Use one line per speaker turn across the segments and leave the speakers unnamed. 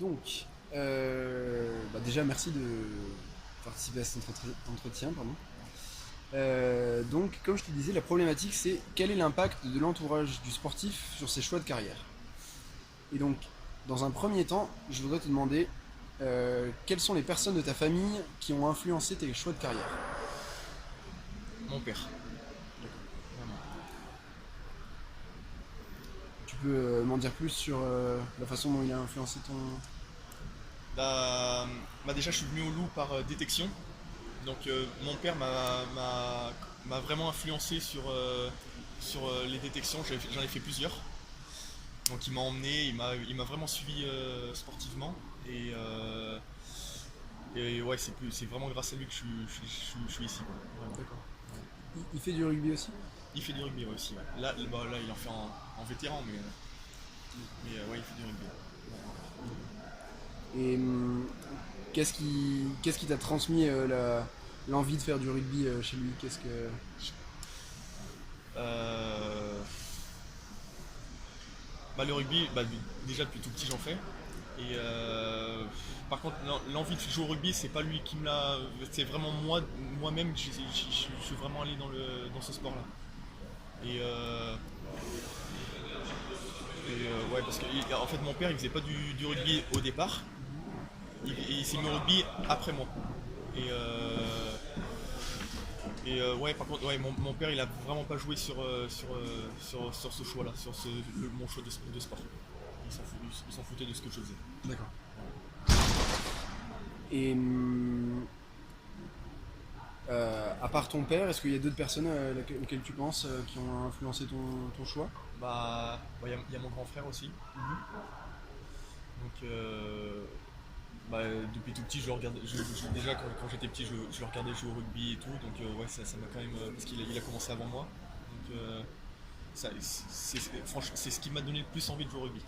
Donc, déjà merci de participer à cet entretien. Pardon. Donc, comme je te disais, la problématique c'est quel est l'impact de l'entourage du sportif sur ses choix de carrière. Et donc, dans un premier temps, je voudrais te demander quelles sont les personnes de ta famille qui ont influencé tes choix de carrière.
Mon père, vraiment.
Tu peux m'en dire plus sur la façon dont il a influencé ton...
Bah, déjà, je suis venu au loup par détection. Donc, mon père m'a vraiment influencé sur les détections. J'en ai fait plusieurs. Donc, il m'a emmené, il m'a vraiment suivi sportivement. Et, euh, et ouais, c'est vraiment grâce à lui que je suis ici, quoi. Vraiment.
D'accord. Il fait du rugby aussi.
Il fait du rugby ouais, aussi. Ouais. Là, il en fait en vétéran, mais ouais, il fait du rugby.
Et qu'est-ce qui t'a transmis l'envie de faire du rugby chez lui? Qu'est-ce que...
Euh, le rugby, déjà depuis tout petit j'en fais. Et par contre, l'envie de jouer au rugby, c'est pas lui qui me l'a. C'est vraiment moi-même, je suis vraiment allé dans ce sport-là. Et, euh, ouais, parce que en fait, mon père, il faisait pas du rugby au départ. Il s'est mis au rugby après moi. Et, ouais, par contre, ouais, mon père, il a vraiment pas joué sur ce choix-là, mon choix de sport. Il s'en foutait de ce que je faisais.
D'accord. Et à part ton père, est-ce qu'il y a d'autres personnes auxquelles tu penses qui ont influencé ton choix?
Il y a mon grand frère aussi. Donc, depuis tout petit, je le regardais. Déjà, quand j'étais petit, je le regardais jouer au rugby et tout. Donc, ouais, ça m'a quand même. Parce qu'il a commencé avant moi. Donc, franchement, c'est ce qui m'a donné le plus envie de jouer au rugby.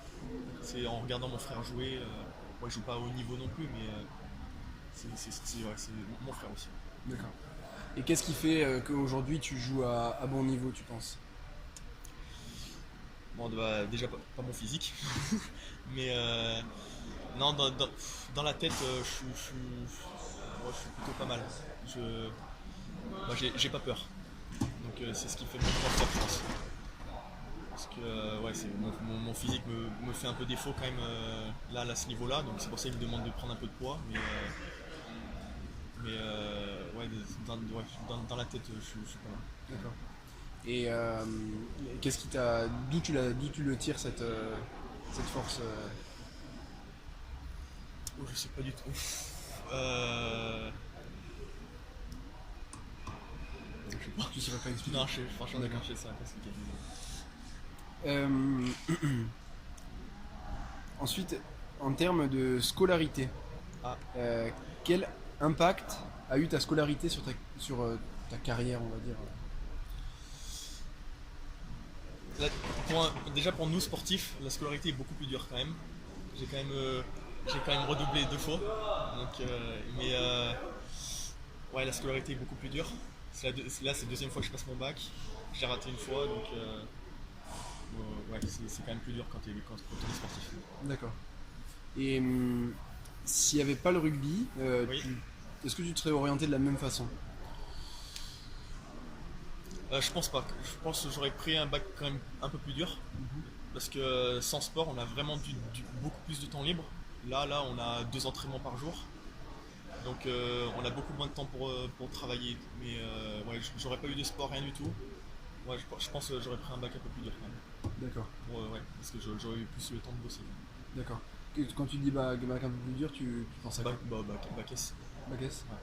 C'est en regardant mon frère jouer. Moi, je joue pas à haut niveau non plus, mais ouais, c'est mon frère aussi.
D'accord. Et qu'est-ce qui fait qu'aujourd'hui tu joues à bon niveau, tu penses?
Bon, déjà, pas mon physique. Mais non, dans la tête, moi, je suis plutôt pas mal. J'ai pas peur. Donc c'est ce qui fait mon point fort, je pense. Parce que ouais, mon physique me fait un peu défaut quand même là à ce niveau-là. Donc c'est pour ça qu'il me demande de prendre un peu de poids. Mais ouais, dans la tête, je suis pas mal.
D'accord. Et qu'est-ce qui t'a, d'où tu le tires cette force
Oh, je sais pas du tout. Je sais pas.
Tu saurais pas expliquer.
Non, franchement,
D'accord.
je sais pas expliquer.
Euh, Ensuite, en termes de scolarité,
Ah,
euh, quel impact a eu ta scolarité sur ta carrière, on va dire?
là, déjà pour nous sportifs, la scolarité est beaucoup plus dure quand même. J'ai quand même, euh, j'ai quand même redoublé 2 fois. Donc, ouais, la scolarité est beaucoup plus dure. Là, c'est la deuxième fois que je passe mon bac. J'ai raté une fois, donc ouais, c'est quand même plus dur quand on est sportif.
D'accord. Et s'il n'y avait pas le rugby,
Oui.
est-ce que tu te serais orienté de la même façon?
Je pense pas. Je pense que j'aurais pris un bac quand même un peu plus dur. Parce que sans sport, on a vraiment beaucoup plus de temps libre. Là, on a 2 entraînements par jour. Donc on a beaucoup moins de temps pour travailler. Mais ouais, j'aurais pas eu de sport, rien du tout. Ouais, je pense que j'aurais pris un bac un peu plus dur quand même.
D'accord,
Ouais, parce que j'aurais eu plus le temps de bosser.
d'accord. Quand tu dis bac un peu plus dur, tu penses à quoi?
Bac S.
Bac S.
Ouais.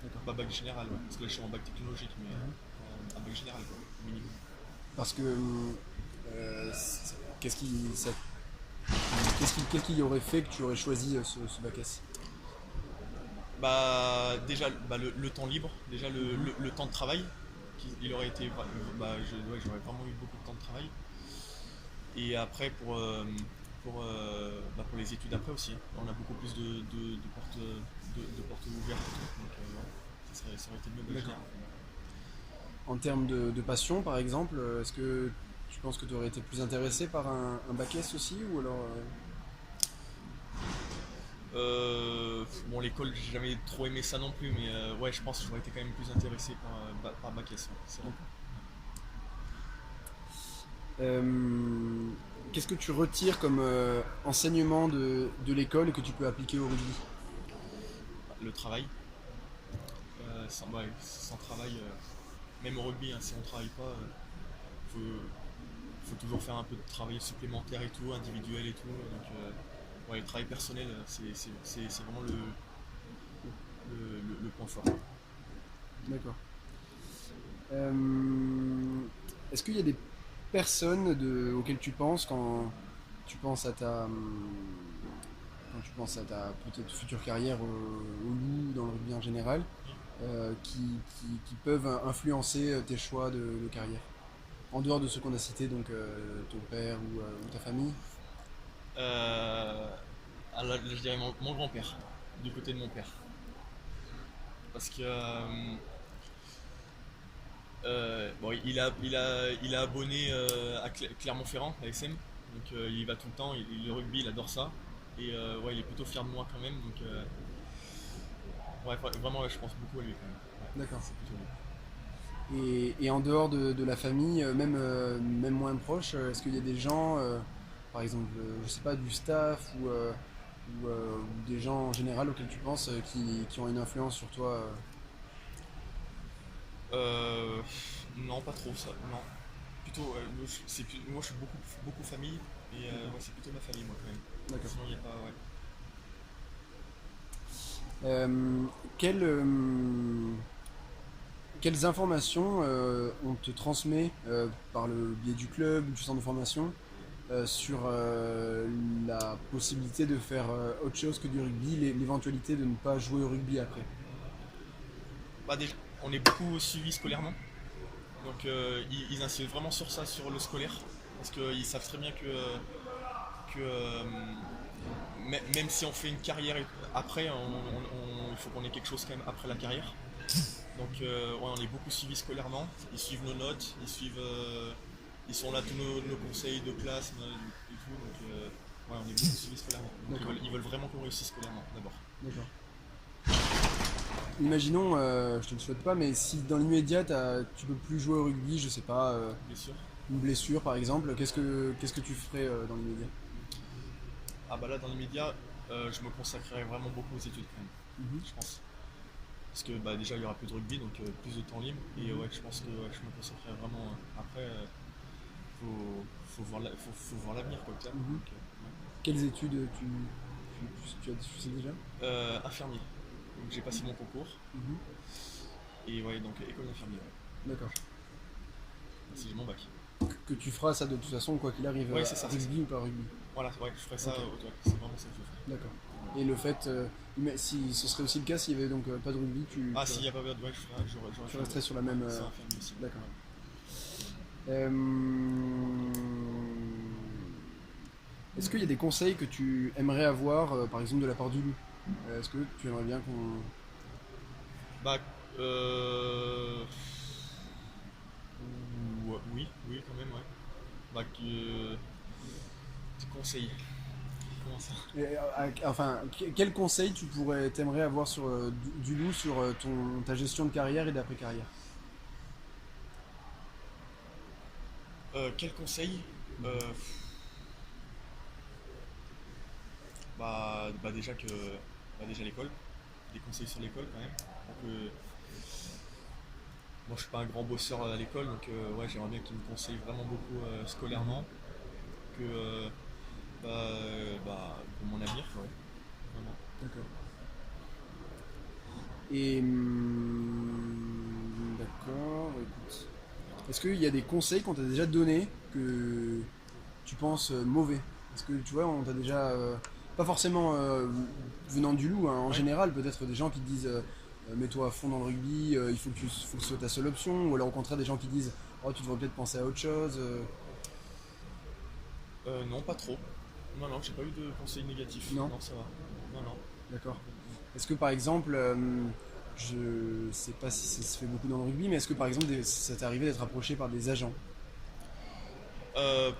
D'accord.
Bac général, ouais. Parce que là je suis en bac technologique, mais un bac général, quoi, minimum.
Parce que qu'est-ce qui, qu'est-ce qui aurait fait que tu aurais choisi ce bac S?
Déjà le temps libre, déjà le temps de travail, il aurait été. Ouais, j'aurais vraiment eu beaucoup de temps de travail. Et après pour les études après aussi, on a beaucoup plus de portes ouvertes et tout. Donc ouais, ça aurait été mieux bac
D'accord.
général.
En termes de passion, par exemple, est-ce que tu penses que tu aurais été plus intéressé par un bac S aussi ou alors
Bon, l'école, j'ai jamais trop aimé ça non plus, mais ouais, je pense que j'aurais été quand même plus intéressé par bac S. Ouais, c'est vrai.
Euh, Qu'est-ce que tu retires comme enseignement de l'école et que tu peux appliquer au rugby?
Le travail, sans travail, même au rugby, hein, si on travaille pas, faut toujours faire un peu de travail supplémentaire et tout, individuel et tout. Donc, ouais, le travail personnel, c'est vraiment le point fort.
D'accord. Euh, Est-ce qu'il y a des personnes auxquelles tu penses tu penses à quand tu penses à ta peut-être future carrière au Loup, dans le rugby en général, qui peuvent influencer tes choix de carrière? En dehors de ceux qu'on a cités, donc ton père ou ta famille?
Euh, alors, là, je dirais mon grand-père, du côté de mon père. Parce que bon, il a abonné à Clermont-Ferrand, à SM. Donc il y va tout le temps, le rugby, il adore ça. Et ouais, il est plutôt fier de moi quand même. Donc ouais, vraiment, ouais, je pense beaucoup à lui quand même. Ouais,
D'accord.
c'est plutôt lui.
Et en dehors de la famille, même moins proche, est-ce qu'il y a des gens, par exemple, je sais pas, du staff ou des gens en général auxquels tu penses qui ont une influence sur toi
Euh, non, pas trop ça. Non. Plutôt, moi je suis beaucoup famille. Et
D'accord.
ouais, c'est plutôt ma famille, moi quand même.
D'accord.
Sinon, il n'y a pas. Ouais.
Euh, quelles, quelles informations on te transmet par le biais du club ou du centre de formation sur la possibilité de faire autre chose que du rugby, l'éventualité de ne pas jouer au rugby après?
Bah, déjà, on est beaucoup suivi scolairement. Donc ils insistent vraiment sur ça, sur le scolaire. Parce qu'ils savent très bien que même si on fait une carrière après, il faut qu'on ait quelque chose quand même après la carrière. Donc ouais, on est beaucoup suivi scolairement. Ils suivent nos notes, ils sont là tous nos conseils de classe et tout. Donc ouais, on est beaucoup suivi scolairement. Donc
D'accord.
ils veulent vraiment qu'on réussisse scolairement d'abord.
D'accord. Imaginons, je te le souhaite pas, mais si dans l'immédiat tu peux plus jouer au rugby, je sais pas,
Bien sûr.
une blessure par exemple, qu'est-ce que tu ferais dans l'immédiat?
Ah bah là dans les médias, je me consacrerai vraiment beaucoup aux études quand même,
Mhm.
je pense. Parce que bah, déjà il y aura plus de rugby, donc plus de temps libre. Et
Mhm.
ouais, je pense que ouais, je me consacrerai vraiment. Après, faut voir faut voir l'avenir quoi, clairement.
Mhm.
Donc, ouais.
Quelles études tu sais déjà?
Infirmier. Donc j'ai passé mon concours.
Mhm.
Et ouais, donc école d'infirmier, ouais.
D'accord.
Si j'ai mon bac.
Que tu feras ça de toute façon, quoi qu'il arrive,
Ouais, c'est ça, c'est ça.
rugby ou pas rugby.
Voilà, ouais, je ferai ça,
Ok,
ouais, c'est vraiment ça que je ferai.
d'accord. Et le fait, mais si ce serait aussi le cas s'il y avait donc pas de rugby,
Ah, s'il n'y a pas de ouais, j'aurais
tu
fait.
resterais sur la même.
C'est infirmier aussi.
D'accord.
Ouais.
Euh, Est-ce qu'il y a des conseils que tu aimerais avoir, par exemple de la part du loup? Est-ce que tu aimerais bien qu'on.
Bah, euh... oui, oui, quand même, ouais. Bah, tes conseils. Comment ça?
Enfin, quel conseil t'aimerais avoir sur du loup sur ta gestion de carrière et d'après-carrière?
Quel conseil? Euh, bah déjà que, bah déjà l'école. Des conseils sur l'école quand même. Donc, moi, je suis pas un grand bosseur à l'école, donc ouais, j'aimerais bien qu'ils me conseillent vraiment beaucoup scolairement, que pour mon avenir, ouais, vraiment.
D'accord. Et d'accord, écoute. Est-ce qu'il y a des conseils qu'on t'a déjà donnés que tu penses mauvais? Est-ce que tu vois, on t'a déjà, pas forcément venant du loup, hein, en
Ouais.
général, peut-être des gens qui te disent mets-toi à fond dans le rugby, faut que ce soit ta seule option, ou alors au contraire des gens qui disent oh tu devrais peut-être penser à autre chose.
Non, pas trop. Non, non, j'ai pas eu de conseils négatifs.
Non,
Non, ça va. Non, non.
d'accord. Est-ce que par exemple, je sais pas si ça se fait beaucoup dans le rugby, mais est-ce que par exemple ça t'est arrivé d'être approché par des agents?
Euh,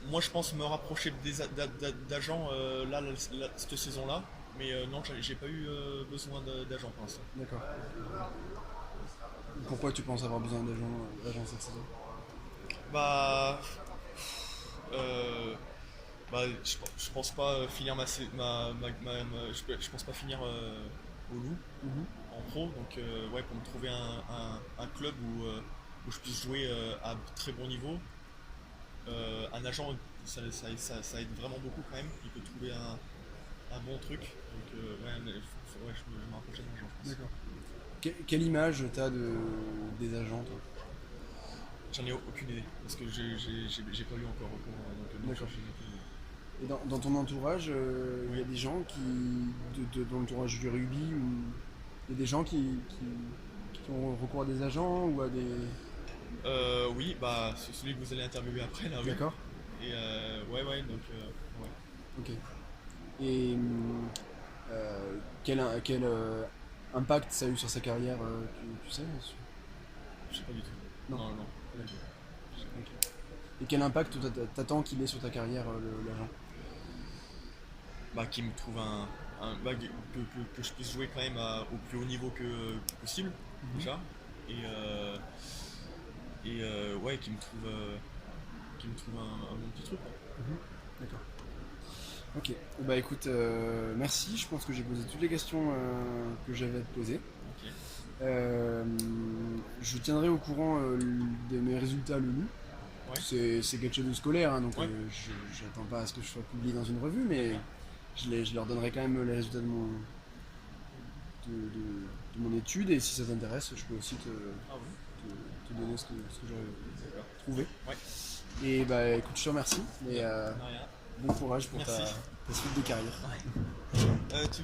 moi je pense me rapprocher d'agents cette saison-là, mais non, j'ai pas eu besoin d'agents pour l'instant.
D'accord. Pourquoi tu penses avoir besoin d'agents cette saison?
Bah, euh, je pense pas finir je pense pas finir au Loup
Mhm.
en pro, donc ouais, pour me trouver un club où je puisse jouer à très bon niveau. Un agent, ça aide vraiment beaucoup quand même. Il peut trouver un bon truc. Donc, ouais, ouais, je me rapproche d'un agent, je pense.
D'accord. Quelle image t'as des agents, toi?
J'en ai aucune idée. Parce que j'ai pas lu encore au cours. Donc, non,
D'accord.
j'ai aucune idée.
Et dans ton entourage, il y
Oui.
a des gens dans l'entourage du rugby, ou il y a des gens qui ont recours à des agents ou à des...
Oui, bah, c'est celui que vous allez interviewer après, là, oui.
D'accord.
Et ouais, ouais, donc, ouais.
Ok. Et quel impact ça a eu sur sa carrière, tu sais?
Je sais pas du tout.
Non.
Non, non.
Ok. Ok. Et quel impact t'attends qu'il ait sur ta carrière, l'agent?
Bah, qui me trouve que je puisse jouer quand même au plus haut niveau que possible,
Mhm.
déjà. Et, ouais, qui me trouve un bon petit truc, quoi.
Mhm. D'accord. Ok. Bah écoute, merci. Je pense que j'ai posé toutes les questions que j'avais à te poser.
Ok.
Euh, je tiendrai au courant de mes résultats Loulou.
Ouais.
C'est quelque chose de scolaire, hein, donc
Ouais.
je n'attends pas à ce que je sois publié dans une revue, mais
D'accord.
je leur donnerai quand même les résultats de mon étude, et si ça t'intéresse, je peux aussi
Ah oui.
te donner ce que j'aurais
D'accord.
trouvé.
Ouais.
Et bah écoute, je te remercie, et
De rien.
bon courage pour
Merci.
ta suite de carrière.
Ouais. Tu